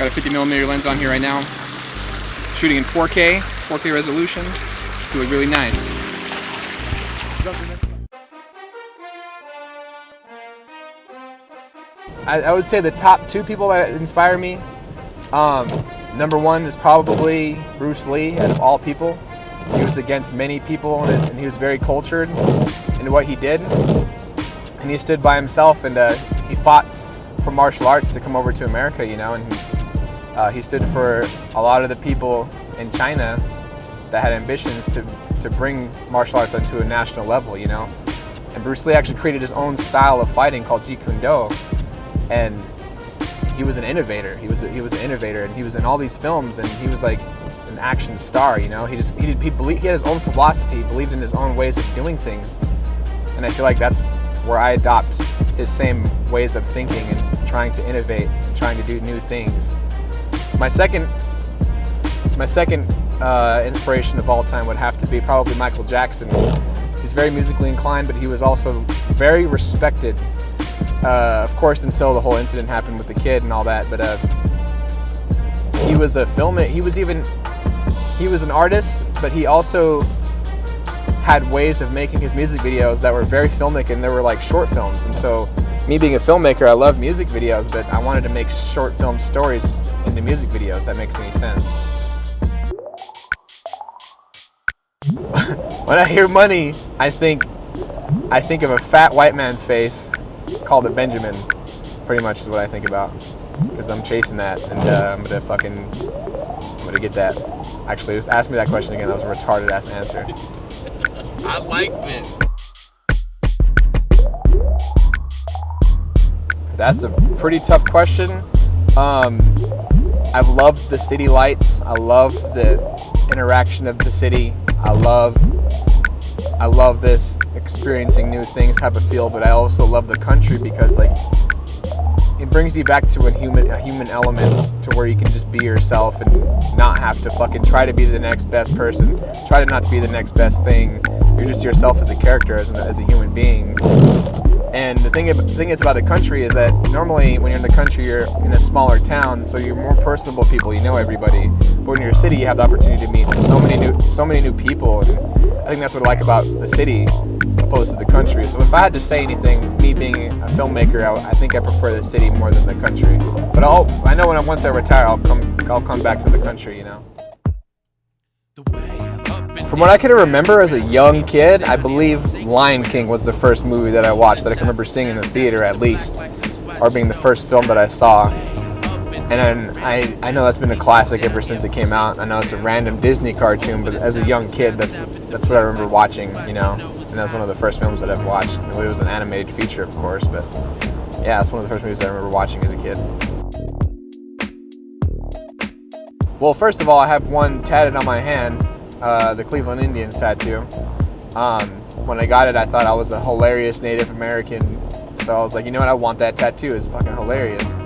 Got a 50mm lens on here right now. Shooting in 4K resolution. Doing really nice. I would say the top 2 people that inspire me. Number 1 is probably Bruce Lee, out of all people. He was against many people, and he was very cultured in what he did. And he stood by himself, and he fought for martial arts to come over to America, you know, and he stood for a lot of the people in China that had ambitions to bring martial arts onto a national level, you know. And Bruce Lee actually created his own style of fighting called Jeet Kune Do, and he was an innovator. He was an innovator, and he was in all these films, and he was like an action star, you know. He had his own philosophy. He believed in his own ways of doing things, and I feel like that's where I adopt his same ways of thinking and trying to innovate, and trying to do new things. My second inspiration of all time would have to be probably Michael Jackson. He's very musically inclined, but he was also very respected. Of course, until the whole incident happened with the kid and all that. But he was a filmmaker. He was an artist, but he also had ways of making his music videos that were very filmic, and they were like short films. And so, me being a filmmaker, I love music videos, but I wanted to make short film stories into music videos. That makes any sense. When I hear money, I think of a fat white man's face called a Benjamin. Pretty much is what I think about, because I'm chasing that, and I'm gonna get that. Actually, just ask me that question again. That was a retarded ass answer. I liked it. That's a pretty tough question. I've loved the city lights. I love the interaction of the city. I love this experiencing new things type of feel, but I also love the country because like it brings you back to a human element to where you can just be yourself and not have to fucking try to be the next best person, try to not to be the next best thing. You're just yourself as a character, as a human being. And the thing is about the country is that normally when you're in the country, you're in a smaller town, so you're more personable people, you know everybody. But when you're in a city, you have the opportunity to meet so many new people, and I think that's what I like about the city opposed to the country. So if I had to say anything, me being a filmmaker, I think I prefer the city more than the country. But I know once I retire, I'll come back to the country, you know. From what I can remember as a young kid, I believe Lion King was the first movie that I watched that I can remember seeing in the theater at least, or being the first film that I saw. And I know that's been a classic ever since it came out. I know it's a random Disney cartoon, but as a young kid, that's what I remember watching, you know. And that's one of the first films that I've watched. It was an animated feature, of course, but yeah, it's one of the first movies I remember watching as a kid. Well, first of all, I have one tatted on my hand. The Cleveland Indians tattoo. When I got it, I thought I was a hilarious Native American, so I was like, you know what, I want that tattoo. It's fucking hilarious.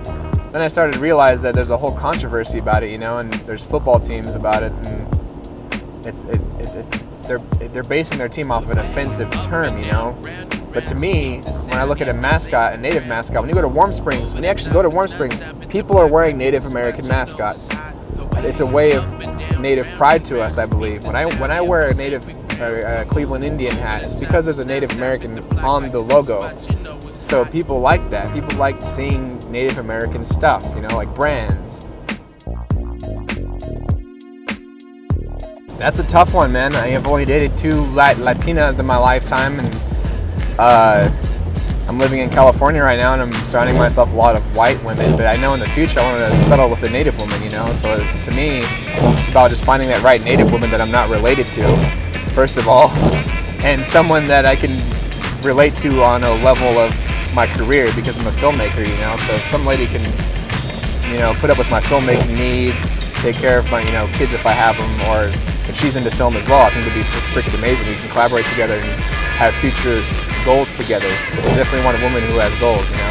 Then I started to realize that there's a whole controversy about it, you know, and there's football teams about it, and they're basing their team off of an offensive term, you know. But to me, when I look at a mascot, a Native mascot, when you actually go to Warm Springs, people are wearing Native American mascots. It's a way of Native pride to us, I believe. When I wear a Cleveland Indian hat, it's because there's a Native American on the logo. So people like that. People like seeing Native American stuff, you know, like brands. That's a tough one, man. I have only dated 2 Latinas in my lifetime, and I'm living in California right now, and I'm surrounding myself with a lot of white women, but I know in the future I want to settle with a Native woman, you know. So to me, it's about just finding that right Native woman that I'm not related to, first of all, and someone that I can relate to on a level of my career, because I'm a filmmaker, you know. So if some lady can, you know, put up with my filmmaking needs, take care of my, you know, kids if I have them, or if she's into film as well, I think it'd be freaking amazing. We can collaborate together and have future goals together. But I definitely want a woman who has goals, you know.